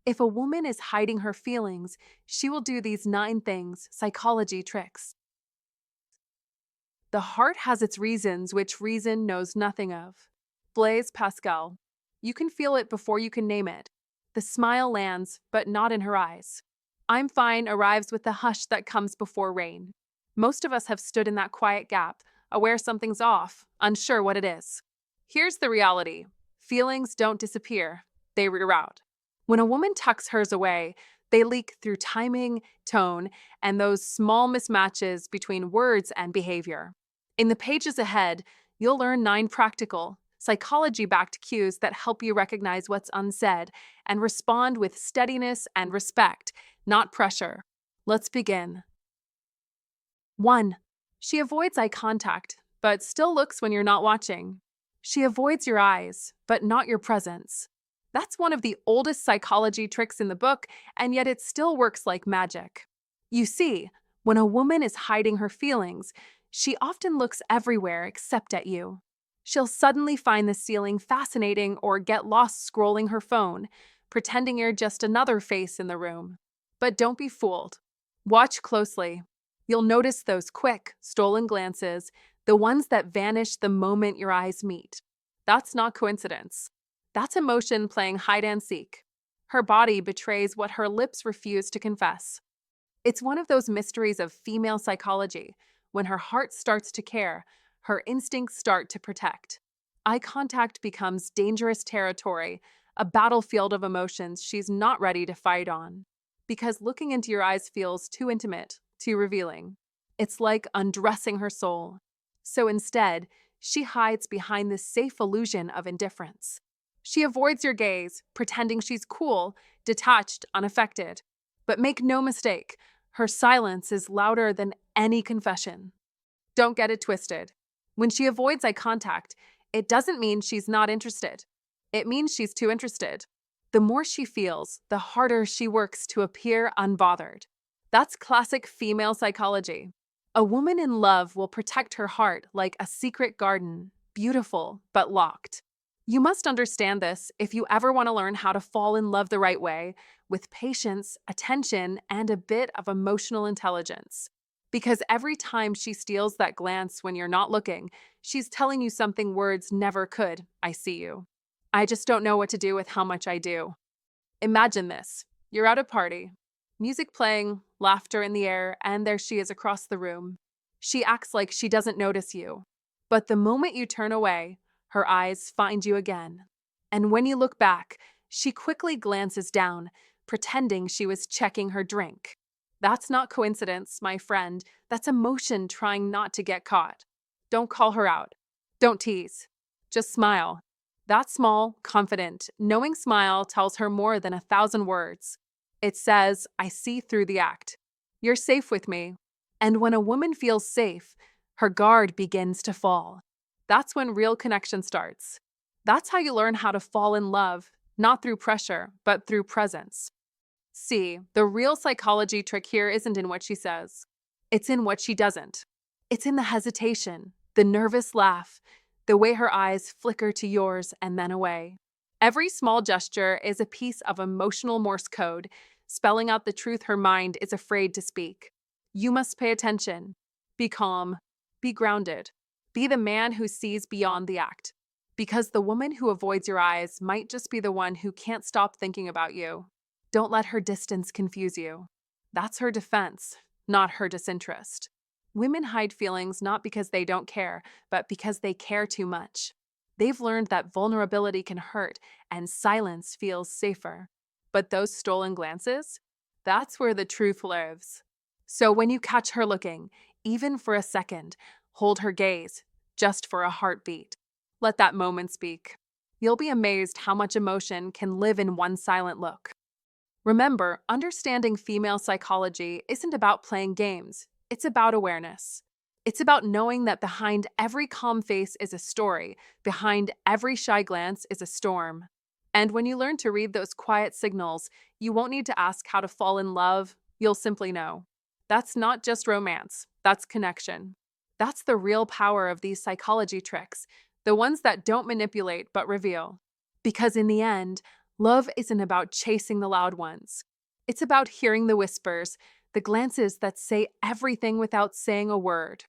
If a woman is hiding her feelings, she will do these 9 things, psychology tricks. The heart has its reasons which reason knows nothing of. Blaise Pascal. You can feel it before you can name it. The smile lands, but not in her eyes. I'm fine arrives with the hush that comes before rain. Most of us have stood in that quiet gap, aware something's off, unsure what it is. Here's the reality. Feelings don't disappear, they reroute. When a woman tucks hers away, they leak through timing, tone, and those small mismatches between words and behavior. In the pages ahead, you'll learn 9 practical, psychology-backed cues that help you recognize what's unsaid and respond with steadiness and respect, not pressure. Let's begin. 1. She avoids eye contact, but still looks when you're not watching. She avoids your eyes, but not your presence. That's one of the oldest psychology tricks in the book, and yet it still works like magic. You see, when a woman is hiding her feelings, she often looks everywhere except at you. She'll suddenly find the ceiling fascinating or get lost scrolling her phone, pretending you're just another face in the room. But don't be fooled. Watch closely. You'll notice those quick, stolen glances, the ones that vanish the moment your eyes meet. That's not coincidence. That's emotion playing hide and seek. Her body betrays what her lips refuse to confess. It's one of those mysteries of female psychology. When her heart starts to care, her instincts start to protect. Eye contact becomes dangerous territory, a battlefield of emotions she's not ready to fight on. Because looking into your eyes feels too intimate, too revealing. It's like undressing her soul. So instead, she hides behind this safe illusion of indifference. She avoids your gaze, pretending she's cool, detached, unaffected. But make no mistake, her silence is louder than any confession. Don't get it twisted. When she avoids eye contact, it doesn't mean she's not interested. It means she's too interested. The more she feels, the harder she works to appear unbothered. That's classic female psychology. A woman in love will protect her heart like a secret garden, beautiful but locked. You must understand this if you ever want to learn how to fall in love the right way, with patience, attention, and a bit of emotional intelligence. Because every time she steals that glance when you're not looking, she's telling you something words never could. I see you. I just don't know what to do with how much I do. Imagine this. You're at a party. Music playing, laughter in the air, and there she is across the room. She acts like she doesn't notice you. But the moment you turn away, her eyes find you again. And when you look back, she quickly glances down, pretending she was checking her drink. That's not coincidence, my friend. That's emotion trying not to get caught. Don't call her out. Don't tease. Just smile. That small, confident, knowing smile tells her more than 1,000 words. It says, I see through the act. You're safe with me. And when a woman feels safe, her guard begins to fall. That's when real connection starts. That's how you learn how to fall in love, not through pressure, but through presence. See, the real psychology trick here isn't in what she says. It's in what she doesn't. It's in the hesitation, the nervous laugh, the way her eyes flicker to yours and then away. Every small gesture is a piece of emotional Morse code, spelling out the truth her mind is afraid to speak. You must pay attention. Be calm. Be grounded. Be the man who sees beyond the act. Because the woman who avoids your eyes might just be the one who can't stop thinking about you. Don't let her distance confuse you. That's her defense, not her disinterest. Women hide feelings not because they don't care, but because they care too much. They've learned that vulnerability can hurt and silence feels safer. But those stolen glances? That's where the truth lives. So when you catch her looking, even for a second, hold her gaze, just for a heartbeat. Let that moment speak. You'll be amazed how much emotion can live in one silent look. Remember, understanding female psychology isn't about playing games. It's about awareness. It's about knowing that behind every calm face is a story, behind every shy glance is a storm. And when you learn to read those quiet signals, you won't need to ask how to fall in love, you'll simply know. That's not just romance, that's connection. That's the real power of these psychology tricks, the ones that don't manipulate but reveal. Because in the end, Love isn't about chasing the loud ones. It's about hearing the whispers, the glances that say everything without saying a word.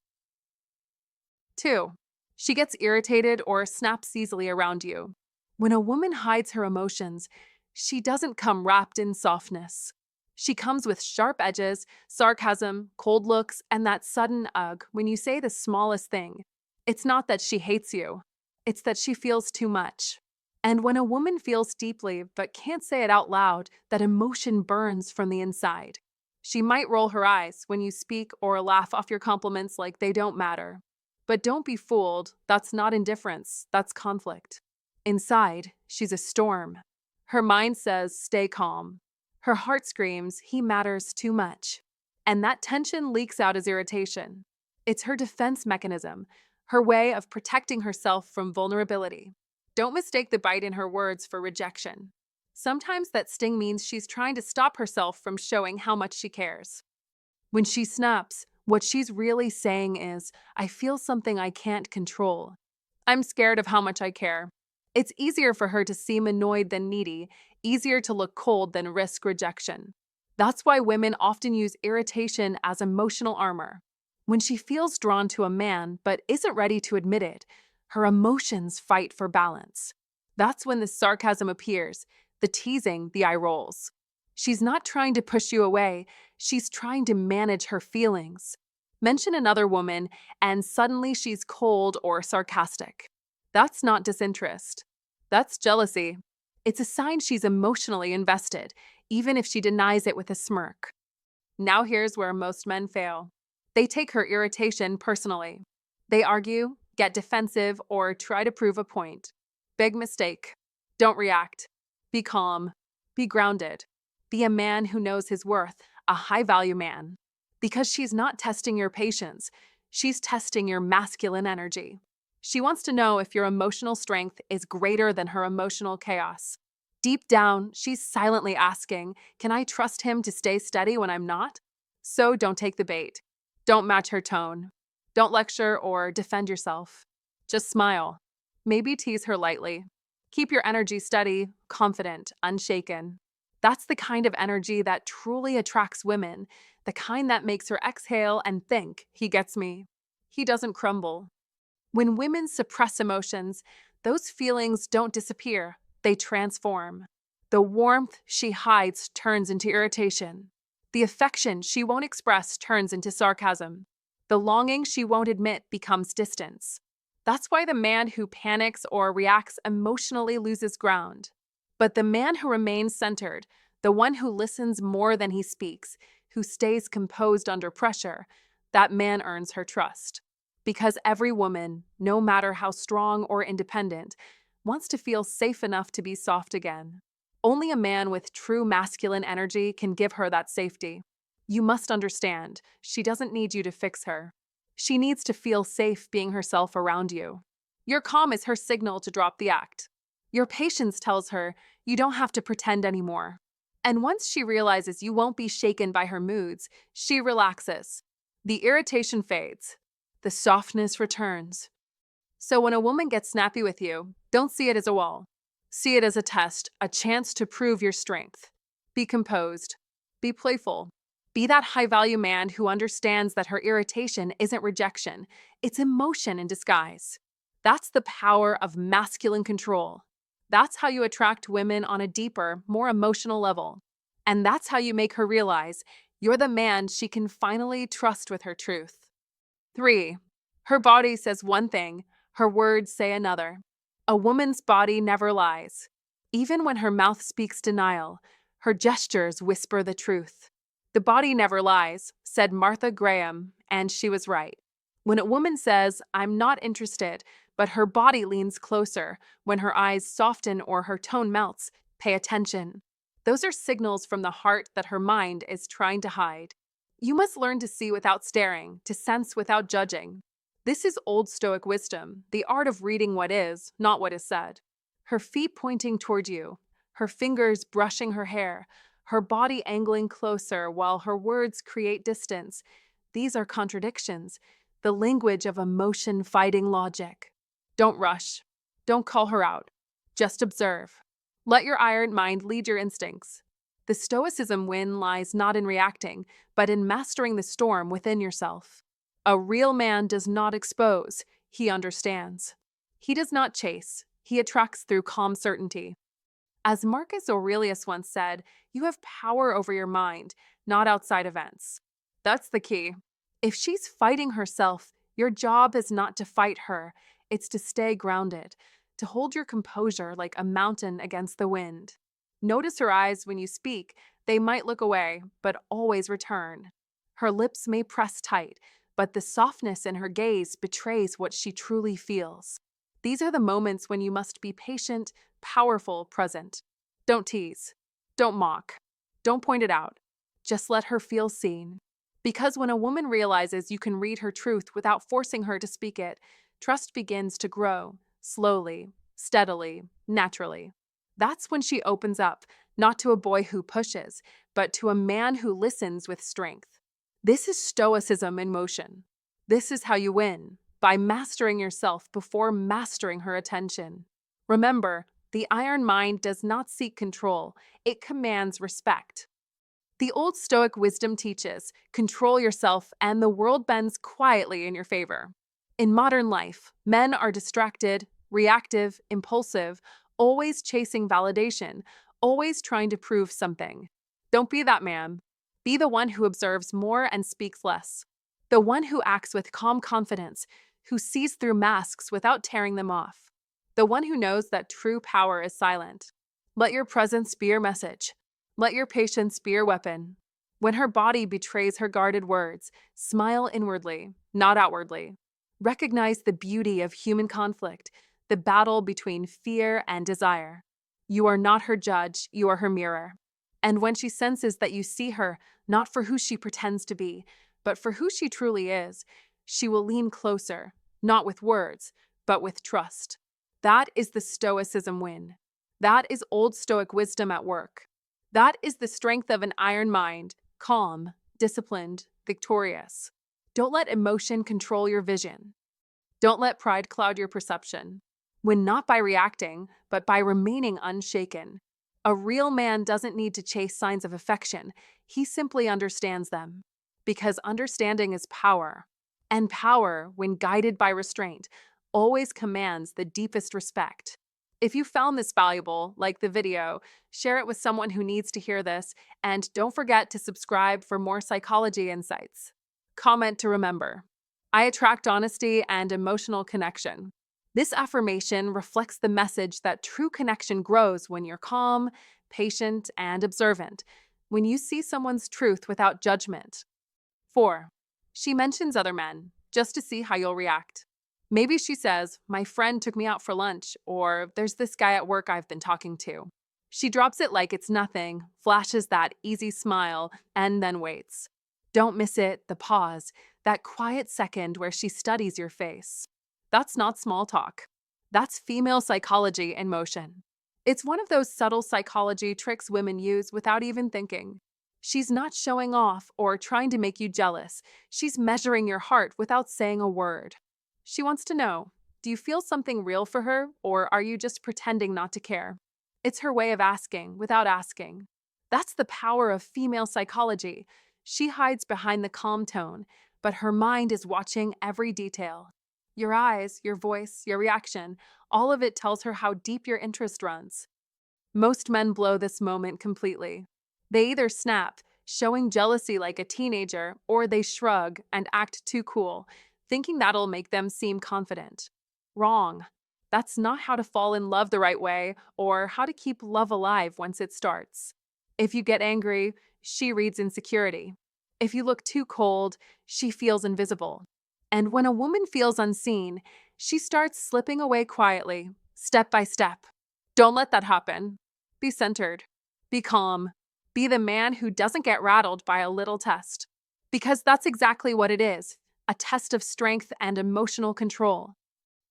2. She gets irritated or snaps easily around you. When a woman hides her emotions, she doesn't come wrapped in softness. She comes with sharp edges, sarcasm, cold looks, and that sudden ugh when you say the smallest thing. It's not that she hates you, it's that she feels too much. And when a woman feels deeply but can't say it out loud, that emotion burns from the inside. She might roll her eyes when you speak or laugh off your compliments like they don't matter. But don't be fooled, that's not indifference, that's conflict. Inside, she's a storm. Her mind says, stay calm. Her heart screams, he matters too much. And that tension leaks out as irritation. It's her defense mechanism, her way of protecting herself from vulnerability. Don't mistake the bite in her words for rejection. Sometimes that sting means she's trying to stop herself from showing how much she cares. When she snaps, what she's really saying is, I feel something I can't control. I'm scared of how much I care. It's easier for her to seem annoyed than needy, easier to look cold than risk rejection. That's why women often use irritation as emotional armor. When she feels drawn to a man but isn't ready to admit it, her emotions fight for balance. That's when the sarcasm appears, the teasing, the eye rolls. She's not trying to push you away, she's trying to manage her feelings. Mention another woman, and suddenly she's cold or sarcastic. That's not disinterest. That's jealousy. It's a sign she's emotionally invested, even if she denies it with a smirk. Now here's where most men fail. They take her irritation personally. They argue, get defensive, or try to prove a point. Big mistake. Don't react. Be calm. Be grounded. Be a man who knows his worth, a high-value man. Because she's not testing your patience, she's testing your masculine energy. She wants to know if your emotional strength is greater than her emotional chaos. Deep down, she's silently asking, can I trust him to stay steady when I'm not? So don't take the bait. Don't match her tone. Don't lecture or defend yourself. Just smile. Maybe tease her lightly. Keep your energy steady, confident, unshaken. That's the kind of energy that truly attracts women, the kind that makes her exhale and think, he gets me. He doesn't crumble. When women suppress emotions, those feelings don't disappear, they transform. The warmth she hides turns into irritation. The affection she won't express turns into sarcasm. The longing she won't admit becomes distance. That's why the man who panics or reacts emotionally loses ground. But the man who remains centered, the one who listens more than he speaks, who stays composed under pressure, that man earns her trust. Because every woman, no matter how strong or independent, wants to feel safe enough to be soft again. Only a man with true masculine energy can give her that safety. You must understand, she doesn't need you to fix her. She needs to feel safe being herself around you. Your calm is her signal to drop the act. Your patience tells her you don't have to pretend anymore. And once she realizes you won't be shaken by her moods, she relaxes. The irritation fades. The softness returns. So when a woman gets snappy with you, don't see it as a wall. See it as a test, a chance to prove your strength. Be composed. Be playful. Be that high-value man who understands that her irritation isn't rejection, it's emotion in disguise. That's the power of masculine control. That's how you attract women on a deeper, more emotional level. And that's how you make her realize you're the man she can finally trust with her truth. 3. Her body says one thing, her words say another. A woman's body never lies. Even when her mouth speaks denial, her gestures whisper the truth. The body never lies, said Martha Graham, and she was right. When a woman says, I'm not interested, but her body leans closer, when her eyes soften or her tone melts, pay attention. Those are signals from the heart that her mind is trying to hide. You must learn to see without staring, to sense without judging. This is Old Stoic wisdom, the art of reading what is, not what is said. Her feet pointing toward you, her fingers brushing her hair, her body angling closer while her words create distance. These are contradictions, the language of emotion fighting logic. Don't rush. Don't call her out. Just observe. Let your iron mind lead your instincts. The Stoicism win lies not in reacting, but in mastering the storm within yourself. A real man does not expose, he understands. He does not chase, he attracts through calm certainty. As Marcus Aurelius once said, you have power over your mind, not outside events. That's the key. If she's fighting herself, your job is not to fight her, it's to stay grounded, to hold your composure like a mountain against the wind. Notice her eyes when you speak. They might look away, but always return. Her lips may press tight, but the softness in her gaze betrays what she truly feels. These are the moments when you must be patient, powerful, present. Don't tease. Don't mock. Don't point it out. Just let her feel seen. Because when a woman realizes you can read her truth without forcing her to speak it, trust begins to grow, slowly, steadily, naturally. That's when she opens up, not to a boy who pushes, but to a man who listens with strength. This is Stoicism in motion. This is how you win, by mastering yourself before mastering her attention. Remember, the iron mind does not seek control, it commands respect. The Old Stoic wisdom teaches, control yourself and the world bends quietly in your favor. In modern life, men are distracted, reactive, impulsive, always chasing validation, always trying to prove something. Don't be that man. Be the one who observes more and speaks less. The one who acts with calm confidence, who sees through masks without tearing them off. The one who knows that true power is silent. Let your presence be your message. Let your patience be your weapon. When her body betrays her guarded words, smile inwardly, not outwardly. Recognize the beauty of human conflict, the battle between fear and desire. You are not her judge, you are her mirror. And when she senses that you see her, not for who she pretends to be, but for who she truly is, she will lean closer, not with words, but with trust. That is the Stoicism win. That is Old Stoic wisdom at work. That is the strength of an iron mind, calm, disciplined, victorious. Don't let emotion control your vision. Don't let pride cloud your perception. Win not by reacting, but by remaining unshaken. A real man doesn't need to chase signs of affection. He simply understands them. Because understanding is power. And power, when guided by restraint, always commands the deepest respect. If you found this valuable, like the video, share it with someone who needs to hear this, and don't forget to subscribe for more psychology insights. Comment to remember. I attract honesty and emotional connection. This affirmation reflects the message that true connection grows when you're calm, patient, and observant, when you see someone's truth without judgment. 4. She mentions other men, just to see how you'll react. Maybe she says, my friend took me out for lunch, or there's this guy at work I've been talking to. She drops it like it's nothing, flashes that easy smile, and then waits. Don't miss it, the pause, that quiet second where she studies your face. That's not small talk. That's female psychology in motion. It's one of those subtle psychology tricks women use without even thinking. She's not showing off or trying to make you jealous. She's measuring your heart without saying a word. She wants to know, do you feel something real for her, or are you just pretending not to care? It's her way of asking without asking. That's the power of female psychology. She hides behind the calm tone, but her mind is watching every detail. Your eyes, your voice, your reaction, all of it tells her how deep your interest runs. Most men blow this moment completely. They either snap, showing jealousy like a teenager, or they shrug and act too cool, thinking that'll make them seem confident. Wrong. That's not how to fall in love the right way, or how to keep love alive once it starts. If you get angry, she reads insecurity. If you look too cold, she feels invisible. And when a woman feels unseen, she starts slipping away quietly, step by step. Don't let that happen. Be centered. Be calm. Be the man who doesn't get rattled by a little test. Because that's exactly what it is, a test of strength and emotional control.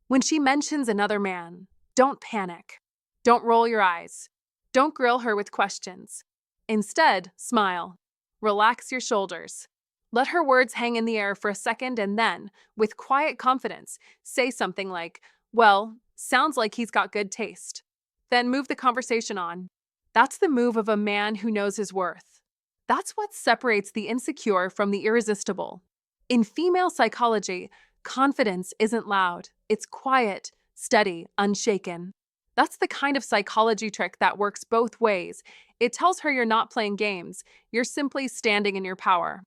When she mentions another man, don't panic. Don't roll your eyes. Don't grill her with questions. Instead, smile. Relax your shoulders. Let her words hang in the air for a second and then, with quiet confidence, say something like, well, sounds like he's got good taste. then move the conversation on. That's the move of a man who knows his worth. That's what separates the insecure from the irresistible. In female psychology, confidence isn't loud, it's quiet, steady, unshaken. That's the kind of psychology trick that works both ways. It tells her you're not playing games, you're simply standing in your power.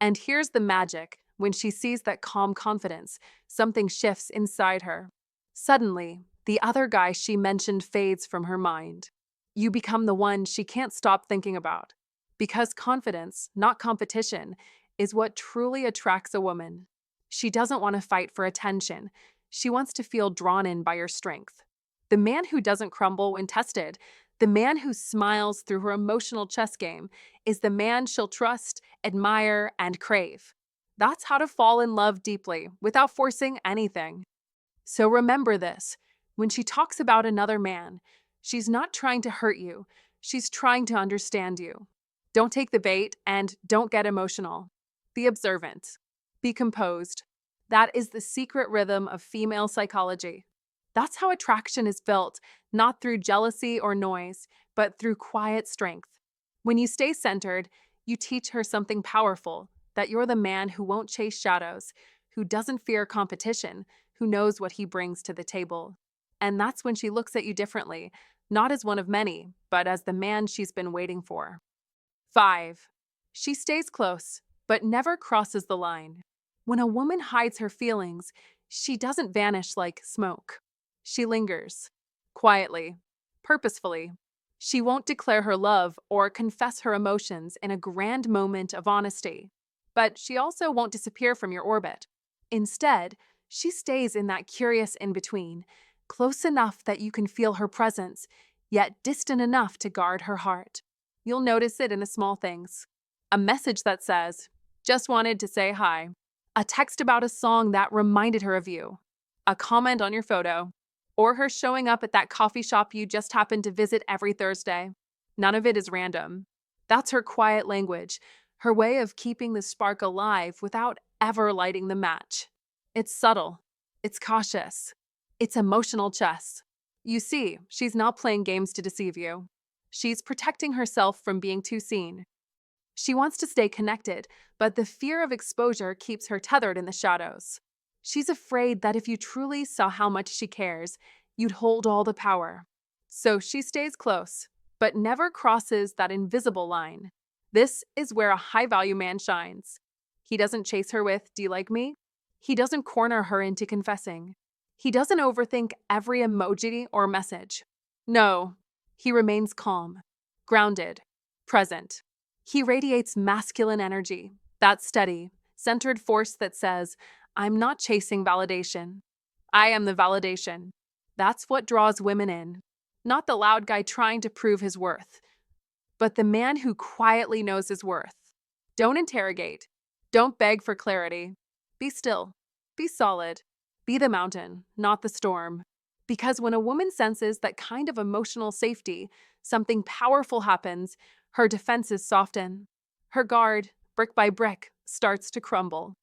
And here's the magic: when she sees that calm confidence, something shifts inside her. Suddenly, the other guy she mentioned fades from her mind. You become the one she can't stop thinking about. Because confidence, not competition, is what truly attracts a woman. She doesn't want to fight for attention. She wants to feel drawn in by your strength. The man who doesn't crumble when tested, the man who smiles through her emotional chess game, is the man she'll trust, admire, and crave. That's how to fall in love deeply without forcing anything. So remember this: when she talks about another man, she's not trying to hurt you, she's trying to understand you. Don't take the bait and don't get emotional. Be observant. Be composed. That is the secret rhythm of female psychology. That's how attraction is built, not through jealousy or noise, but through quiet strength. When you stay centered, you teach her something powerful: that you're the man who won't chase shadows, who doesn't fear competition, who knows what he brings to the table. And that's when she looks at you differently, not as one of many, but as the man she's been waiting for. 5. She stays close, but never crosses the line. When a woman hides her feelings, she doesn't vanish like smoke. She lingers, quietly, purposefully. She won't declare her love or confess her emotions in a grand moment of honesty. But she also won't disappear from your orbit. Instead, she stays in that curious in-between, close enough that you can feel her presence, yet distant enough to guard her heart. You'll notice it in the small things. A message that says, "Just wanted to say hi." A text about a song that reminded her of you. A comment on your photo. Or her showing up at that coffee shop you just happened to visit every Thursday. None of it is random. That's her quiet language, her way of keeping the spark alive without ever lighting the match. It's subtle. It's cautious. It's emotional chess. You see, she's not playing games to deceive you. She's protecting herself from being too seen. She wants to stay connected, but the fear of exposure keeps her tethered in the shadows. She's afraid that if you truly saw how much she cares, you'd hold all the power. So she stays close, but never crosses that invisible line. This is where a high-value man shines. He doesn't chase her with, "Do you like me?" He doesn't corner her into confessing. He doesn't overthink every emoji or message. No, he remains calm, grounded, present. He radiates masculine energy, that steady, centered force that says, "I'm not chasing validation. I am the validation." That's what draws women in. Not the loud guy trying to prove his worth, but the man who quietly knows his worth. Don't interrogate. Don't beg for clarity. Be still. Be solid. Be the mountain, not the storm. Because when a woman senses that kind of emotional safety, something powerful happens. Her defenses soften. Her guard, brick by brick, starts to crumble.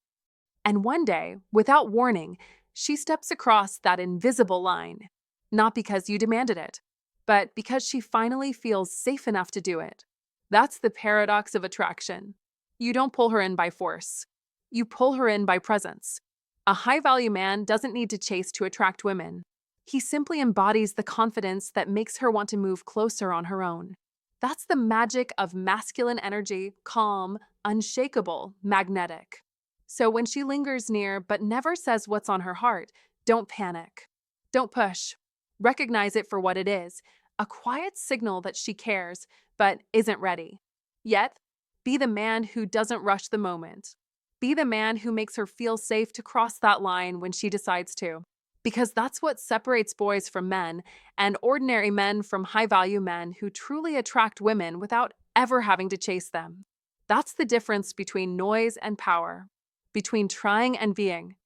And one day, without warning, she steps across that invisible line. Not because you demanded it, but because she finally feels safe enough to do it. That's the paradox of attraction. You don't pull her in by force. You pull her in by presence. A high-value man doesn't need to chase to attract women. He simply embodies the confidence that makes her want to move closer on her own. That's the magic of masculine energy, calm, unshakable, magnetic. So when she lingers near but never says what's on her heart, don't panic. Don't push. Recognize it for what it is, a quiet signal that she cares but isn't ready. Yet, be the man who doesn't rush the moment. Be the man who makes her feel safe to cross that line when she decides to. Because that's what separates boys from men, and ordinary men from high-value men who truly attract women without ever having to chase them. That's the difference between noise and power, between trying and being,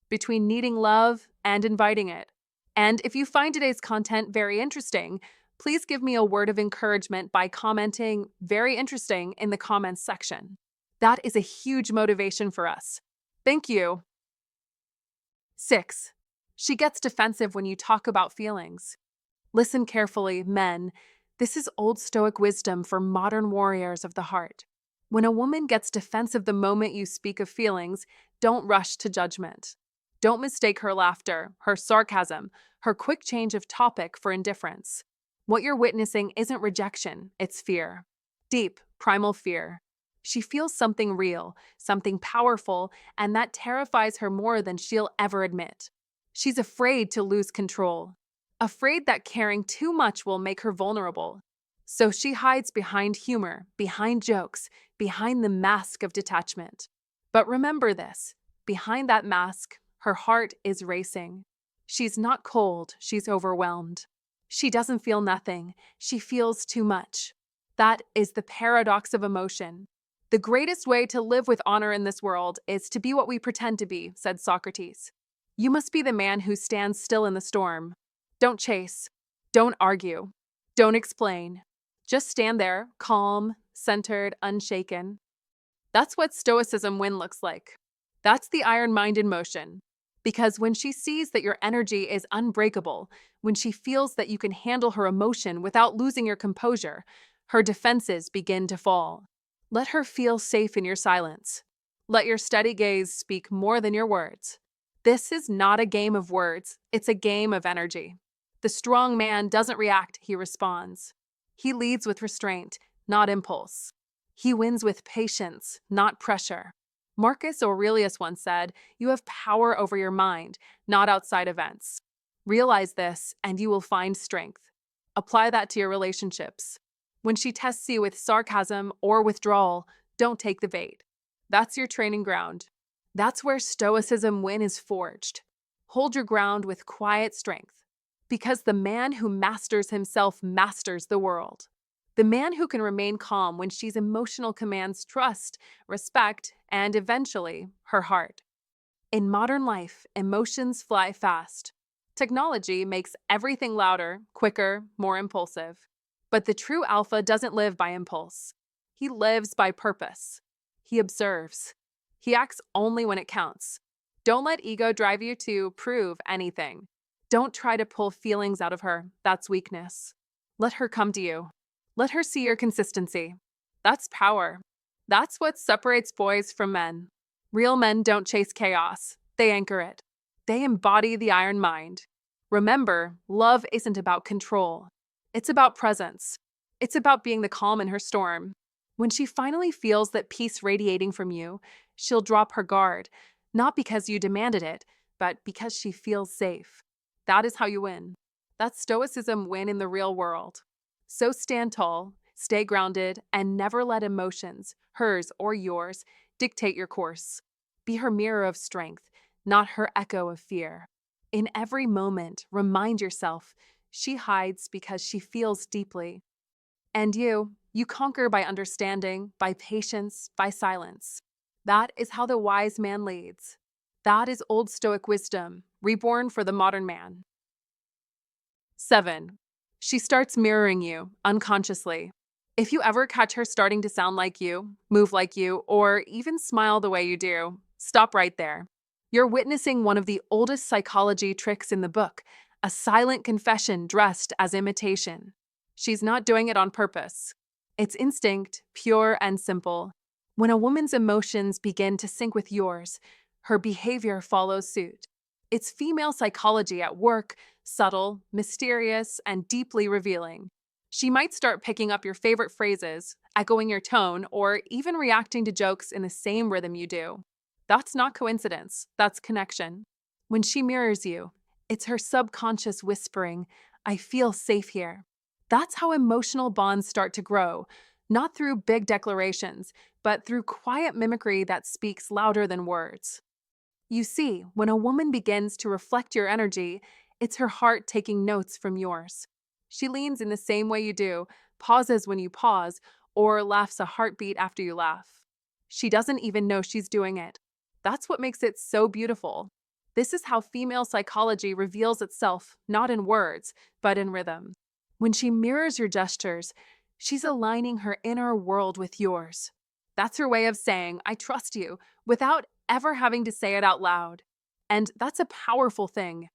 between needing love and inviting it. And if you find today's content very interesting, please give me a word of encouragement by commenting "very interesting" in the comments section. That is a huge motivation for us. Thank you. 6. She gets defensive when you talk about feelings. Listen carefully, men. This is old Stoic wisdom for modern warriors of the heart. When a woman gets defensive the moment you speak of feelings, don't rush to judgment. Don't mistake her laughter, her sarcasm, her quick change of topic for indifference. What you're witnessing isn't rejection, it's fear. Deep, primal fear. She feels something real, something powerful, and that terrifies her more than she'll ever admit. She's afraid to lose control, afraid that caring too much will make her vulnerable. So she hides behind humor, behind jokes, behind the mask of detachment. But remember this, behind that mask, her heart is racing. She's not cold, she's overwhelmed. She doesn't feel nothing, she feels too much. That is the paradox of emotion. The greatest way to live with honor in this world is to be what we pretend to be, said Socrates. You must be the man who stands still in the storm. Don't chase. Don't argue. Don't explain. Just stand there, calm, centered, unshaken. That's what Stoicism win looks like. That's the iron mind in motion. Because when she sees that your energy is unbreakable, when she feels that you can handle her emotion without losing your composure, her defenses begin to fall. Let her feel safe in your silence. Let your steady gaze speak more than your words. This is not a game of words, it's a game of energy. The strong man doesn't react, he responds. He leads with restraint, not impulse. He wins with patience, not pressure. Marcus Aurelius once said, "You have power over your mind, not outside events." Realize this, and you will find strength. Apply that to your relationships. When she tests you with sarcasm or withdrawal, don't take the bait. That's your training ground. That's where Stoicism win is forged. Hold your ground with quiet strength. Because the man who masters himself masters the world. The man who can remain calm when she's emotional commands trust, respect, and eventually, her heart. In modern life, emotions fly fast. Technology makes everything louder, quicker, more impulsive. But the true alpha doesn't live by impulse. He lives by purpose. He observes. He acts only when it counts. Don't let ego drive you to prove anything. Don't try to pull feelings out of her. That's weakness. Let her come to you. Let her see your consistency. That's power. That's what separates boys from men. Real men don't chase chaos. They anchor it. They embody the iron mind. Remember, love isn't about control. It's about presence. It's about being the calm in her storm. When she finally feels that peace radiating from you, she'll drop her guard, not because you demanded it, but because she feels safe. That is how you win. That's Stoicism win in the real world. So stand tall, stay grounded, and never let emotions, hers or yours, dictate your course. Be her mirror of strength, not her echo of fear. In every moment, remind yourself, she hides because she feels deeply. And you conquer by understanding, by patience, by silence. That is how the wise man leads. That is old Stoic wisdom, reborn for the modern man. 7. She starts mirroring you, unconsciously. If you ever catch her starting to sound like you, move like you, or even smile the way you do, stop right there. You're witnessing one of the oldest psychology tricks in the book, a silent confession dressed as imitation. She's not doing it on purpose. It's instinct, pure and simple. When a woman's emotions begin to sync with yours, her behavior follows suit. It's female psychology at work, subtle, mysterious, and deeply revealing. She might start picking up your favorite phrases, echoing your tone, or even reacting to jokes in the same rhythm you do. That's not coincidence, that's connection. When she mirrors you, it's her subconscious whispering, "I feel safe here." That's how emotional bonds start to grow, not through big declarations, but through quiet mimicry that speaks louder than words. You see, when a woman begins to reflect your energy, it's her heart taking notes from yours. She leans in the same way you do, pauses when you pause, or laughs a heartbeat after you laugh. She doesn't even know she's doing it. That's what makes it so beautiful. This is how female psychology reveals itself, not in words, but in rhythm. When she mirrors your gestures, she's aligning her inner world with yours. That's her way of saying, "I trust you," without ever having to say it out loud. And that's a powerful thing.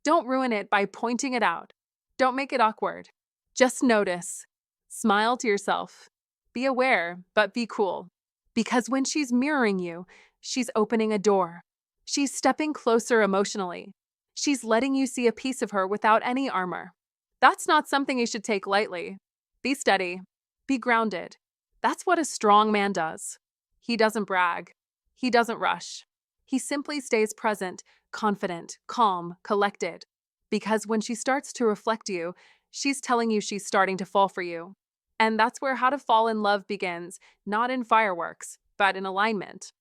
Don't ruin it by pointing it out. Don't make it awkward. Just notice. Smile to yourself. Be aware, but be cool. Because when she's mirroring you, she's opening a door. She's stepping closer emotionally. She's letting you see a piece of her without any armor. That's not something you should take lightly. Be steady. Be grounded. That's what a strong man does. He doesn't brag. He doesn't rush. He simply stays present, confident, calm, collected. Because when she starts to reflect you, she's telling you she's starting to fall for you. And that's where how to fall in love begins, not in fireworks, but in alignment.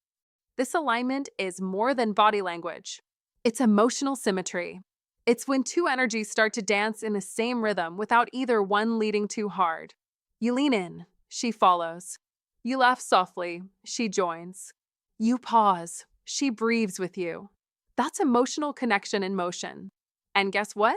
This alignment is more than body language. It's emotional symmetry. It's when two energies start to dance in the same rhythm without either one leading too hard. You lean in, she follows. You laugh softly, she joins. You pause, she breathes with you. That's emotional connection in motion. And guess what?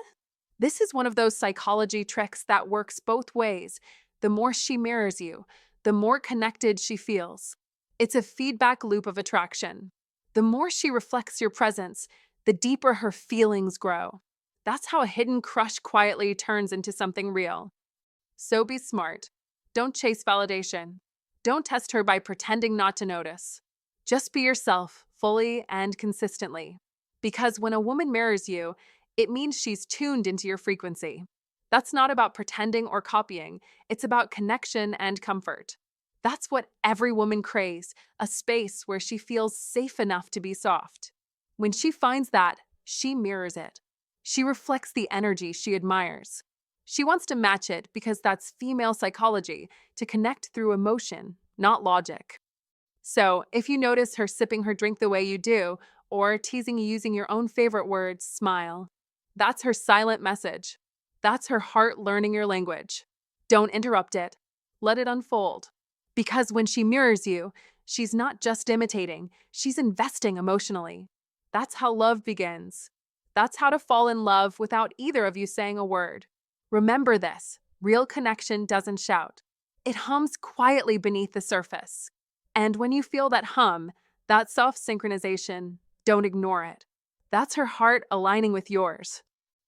This is one of those psychology tricks that works both ways. The more she mirrors you, the more connected she feels. It's a feedback loop of attraction. The more she reflects your presence, the deeper her feelings grow. That's how a hidden crush quietly turns into something real. So be smart. Don't chase validation. Don't test her by pretending not to notice. Just be yourself, fully and consistently. Because when a woman mirrors you, it means she's tuned into your frequency. That's not about pretending or copying. It's about connection and comfort. That's what every woman craves, a space where she feels safe enough to be soft. When she finds that, she mirrors it. She reflects the energy she admires. She wants to match it because that's female psychology, to connect through emotion, not logic. So, if you notice her sipping her drink the way you do, or teasing you using your own favorite words, smile. That's her silent message. That's her heart learning your language. Don't interrupt it. Let it unfold. Because when she mirrors you, she's not just imitating, she's investing emotionally. That's how love begins. That's how to fall in love without either of you saying a word. Remember this, real connection doesn't shout. It hums quietly beneath the surface. And when you feel that hum, that soft synchronization, don't ignore it. That's her heart aligning with yours.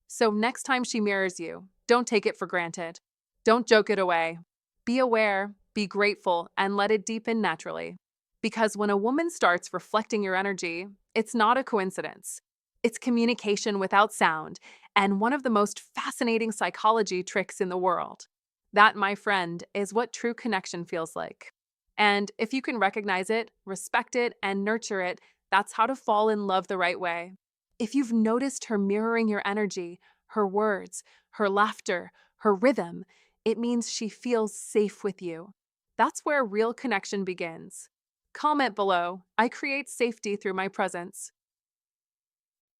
So next time she mirrors you, don't take it for granted. Don't joke it away. Be aware, be grateful, and let it deepen naturally. Because when a woman starts reflecting your energy, it's not a coincidence. It's communication without sound, and one of the most fascinating psychology tricks in the world. That, my friend, is what true connection feels like. And if you can recognize it, respect it, and nurture it, that's how to fall in love the right way. If you've noticed her mirroring your energy, her words, her laughter, her rhythm, it means she feels safe with you. That's where real connection begins. Comment below. I create safety through my presence.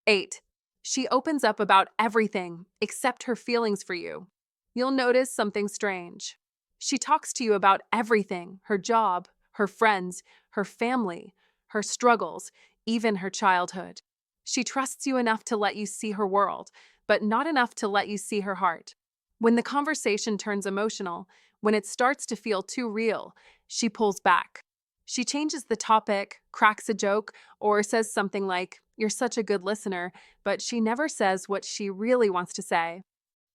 8. She opens up about everything except her feelings for you. You'll notice something strange. She talks to you about everything, her job, her friends, her family, her struggles, even her childhood. She trusts you enough to let you see her world, but not enough to let you see her heart. When the conversation turns emotional, when it starts to feel too real, she pulls back. She changes the topic, cracks a joke, or says something like, "You're such a good listener," but she never says what she really wants to say.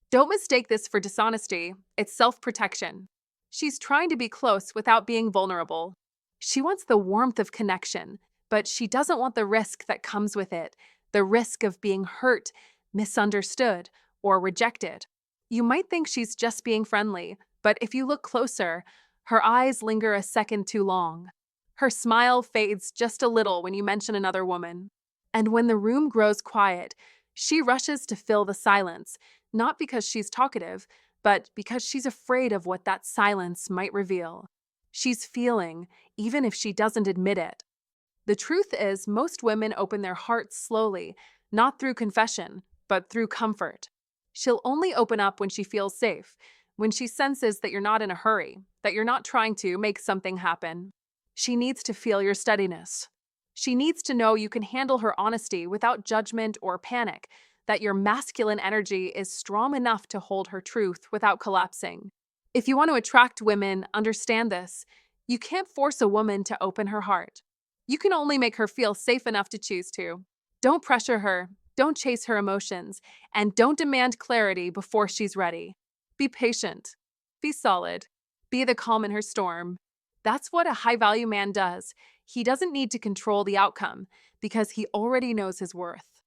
Don't mistake this for dishonesty. It's self-protection. She's trying to be close without being vulnerable. She wants the warmth of connection, but she doesn't want the risk that comes with it, the risk of being hurt, misunderstood, or rejected. You might think she's just being friendly, but if you look closer, her eyes linger a second too long. Her smile fades just a little when you mention another woman. And when the room grows quiet, she rushes to fill the silence, not because she's talkative, but because she's afraid of what that silence might reveal. She's feeling, even if she doesn't admit it. The truth is, most women open their hearts slowly, not through confession, but through comfort. She'll only open up when she feels safe, when she senses that you're not in a hurry, that you're not trying to make something happen. She needs to feel your steadiness. She needs to know you can handle her honesty without judgment or panic, that your masculine energy is strong enough to hold her truth without collapsing. If you want to attract women, understand this. You can't force a woman to open her heart. You can only make her feel safe enough to choose to. Don't pressure her. Don't chase her emotions, and don't demand clarity before she's ready. Be patient. Be solid. Be the calm in her storm. That's what a high-value man does. He doesn't need to control the outcome because he already knows his worth.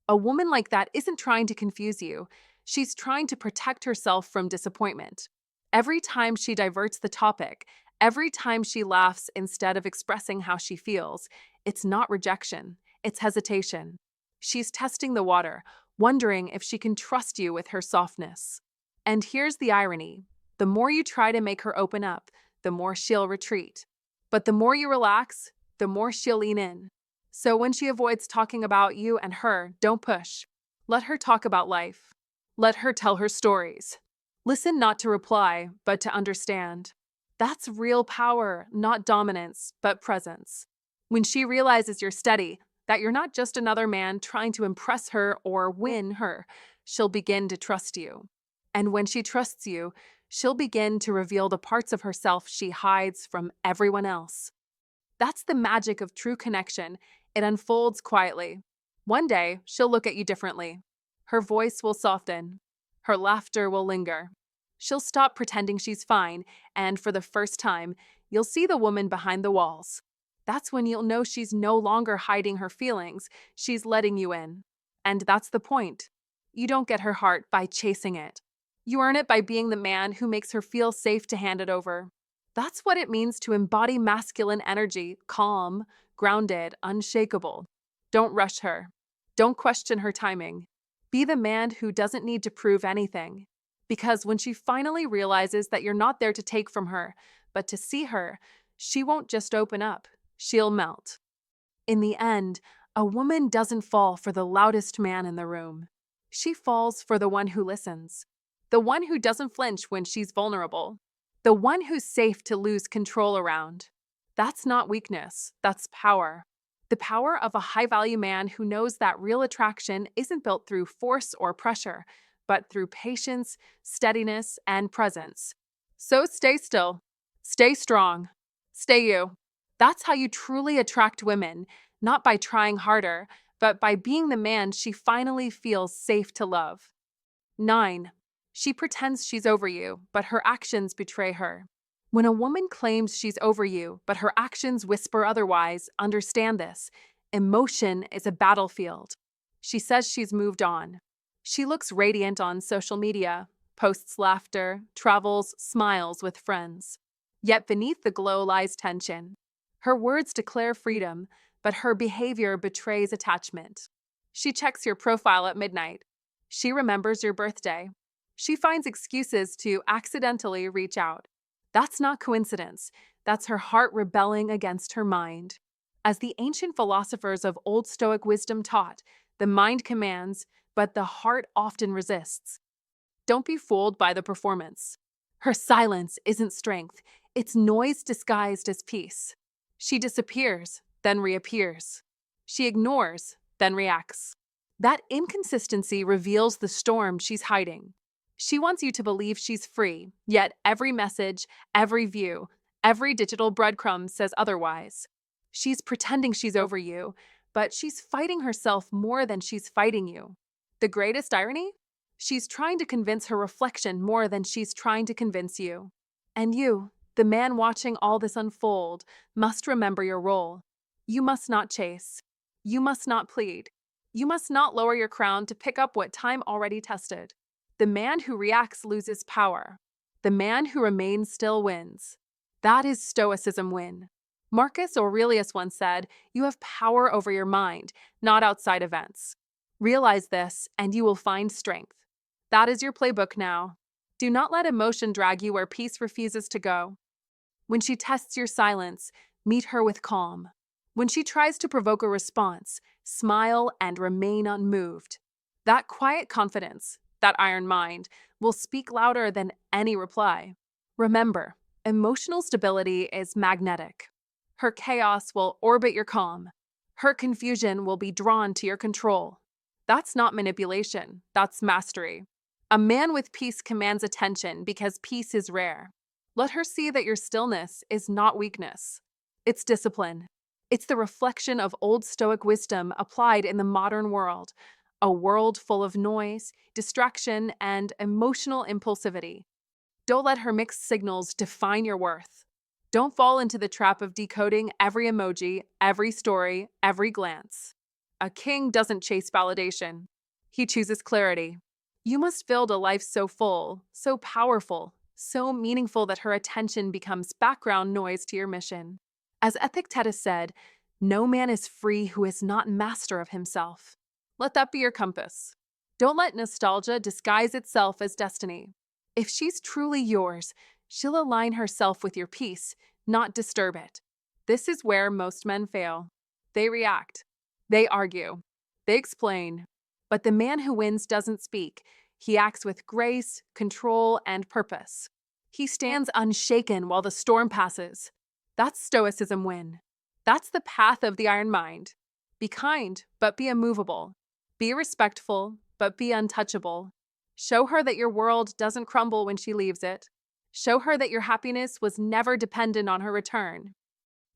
A woman like that isn't trying to confuse you. She's trying to protect herself from disappointment. Every time she diverts the topic, every time she laughs instead of expressing how she feels, it's not rejection, it's hesitation. She's testing the water, wondering if she can trust you with her softness. And here's the irony. The more you try to make her open up, the more she'll retreat. But the more you relax, the more she'll lean in. So when she avoids talking about you and her, don't push. Let her talk about life. Let her tell her stories. Listen not to reply, but to understand. That's real power, not dominance, but presence. When she realizes you're steady, that you're not just another man trying to impress her or win her, she'll begin to trust you. And when she trusts you, she'll begin to reveal the parts of herself she hides from everyone else. That's the magic of true connection. It unfolds quietly. One day, she'll look at you differently. Her voice will soften. Her laughter will linger. She'll stop pretending she's fine, and for the first time, you'll see the woman behind the walls. That's when you'll know she's no longer hiding her feelings, she's letting you in. And that's the point. You don't get her heart by chasing it. You earn it by being the man who makes her feel safe to hand it over. That's what it means to embody masculine energy, calm, grounded, unshakable. Don't rush her. Don't question her timing. Be the man who doesn't need to prove anything. Because when she finally realizes that you're not there to take from her, but to see her, she won't just open up, she'll melt. In the end, a woman doesn't fall for the loudest man in the room. She falls for the one who listens. The one who doesn't flinch when she's vulnerable. The one who's safe to lose control around. That's not weakness, that's power. The power of a high-value man who knows that real attraction isn't built through force or pressure, but through patience, steadiness, and presence. So stay still, stay strong, stay you. That's how you truly attract women, not by trying harder, but by being the man she finally feels safe to love. 9. She pretends she's over you, but her actions betray her. When a woman claims she's over you, but her actions whisper otherwise, understand this. Emotion is a battlefield. She says she's moved on. She looks radiant on social media, posts laughter, travels, smiles with friends. Yet beneath the glow lies tension. Her words declare freedom, but her behavior betrays attachment. She checks your profile at midnight. She remembers your birthday. She finds excuses to accidentally reach out. That's not coincidence. That's her heart rebelling against her mind. As the ancient philosophers of Old Stoic wisdom taught, the mind commands, but the heart often resists. Don't be fooled by the performance. Her silence isn't strength. It's noise disguised as peace. She disappears, then reappears. She ignores, then reacts. That inconsistency reveals the storm she's hiding. She wants you to believe she's free, yet every message, every view, every digital breadcrumb says otherwise. She's pretending she's over you, but she's fighting herself more than she's fighting you. The greatest irony? She's trying to convince her reflection more than she's trying to convince you. And you, the man watching all this unfold, must remember your role. You must not chase. You must not plead. You must not lower your crown to pick up what time already tested. The man who reacts loses power. The man who remains still wins. That is Stoicism win. Marcus Aurelius once said, "You have power over your mind, not outside events." Realize this, and you will find strength. That is your playbook now. Do not let emotion drag you where peace refuses to go. When she tests your silence, meet her with calm. When she tries to provoke a response, smile and remain unmoved. That quiet confidence, that iron mind, will speak louder than any reply. Remember, emotional stability is magnetic. Her chaos will orbit your calm. Her confusion will be drawn to your control. That's not manipulation, that's mastery. A man with peace commands attention because peace is rare. Let her see that your stillness is not weakness. It's discipline. It's the reflection of Old Stoic wisdom applied in the modern world. a world full of noise, distraction, and emotional impulsivity. Don't let her mixed signals define your worth. Don't fall into the trap of decoding every emoji, every story, every glance. A king doesn't chase validation. He chooses clarity. You must build a life so full, so powerful, so meaningful that her attention becomes background noise to your mission. As Epictetus said, no man is free who is not master of himself. Let that be your compass. Don't let nostalgia disguise itself as destiny. If she's truly yours, she'll align herself with your peace, not disturb it. This is where most men fail. They react. They argue. They explain. But the man who wins doesn't speak. He acts with grace, control, and purpose. He stands unshaken while the storm passes. That's Stoicism win. That's the path of the iron mind. Be kind, but be immovable. Be respectful, but be untouchable. Show her that your world doesn't crumble when she leaves it. Show her that your happiness was never dependent on her return.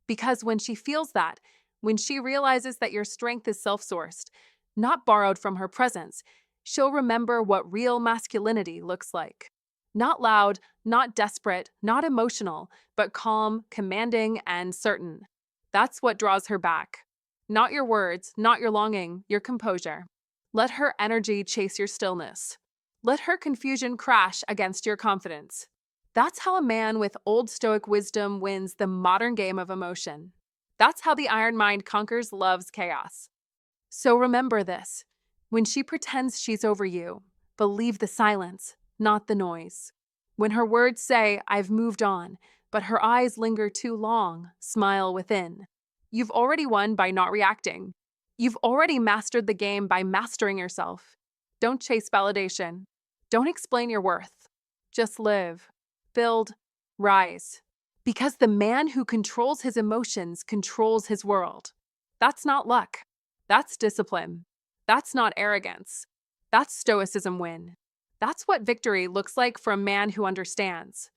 Because when she feels that, when she realizes that your strength is self-sourced, not borrowed from her presence, she'll remember what real masculinity looks like. Not loud, not desperate, not emotional, but calm, commanding, and certain. That's what draws her back. Not your words, not your longing, your composure. Let her energy chase your stillness. Let her confusion crash against your confidence. That's how a man with Old Stoic wisdom wins the modern game of emotion. That's how the iron mind conquers love's chaos. So remember this. When she pretends she's over you, believe the silence, not the noise. When her words say, "I've moved on," but her eyes linger too long, smile within. You've already won by not reacting. You've already mastered the game by mastering yourself. Don't chase validation. Don't explain your worth. Just live, build, rise. Because the man who controls his emotions controls his world. That's not luck. That's discipline. That's not arrogance. That's Stoicism win. That's what victory looks like for a man who understands.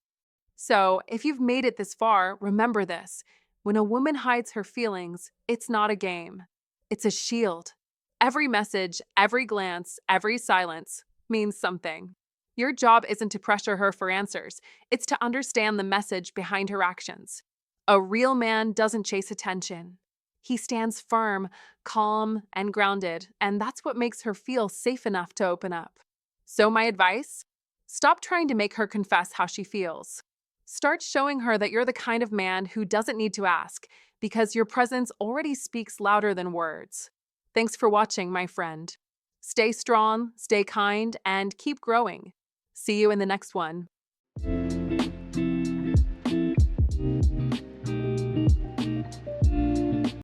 So, if you've made it this far, remember this. When a woman hides her feelings, it's not a game. It's a shield. Every message, every glance, every silence means something. Your job isn't to pressure her for answers. It's to understand the message behind her actions. A real man doesn't chase attention. He stands firm, calm, and grounded, and that's what makes her feel safe enough to open up. So my advice? Stop trying to make her confess how she feels. Start showing her that you're the kind of man who doesn't need to ask, because your presence already speaks louder than words. Thanks for watching, my friend. Stay strong, stay kind, and keep growing. See you in the next one.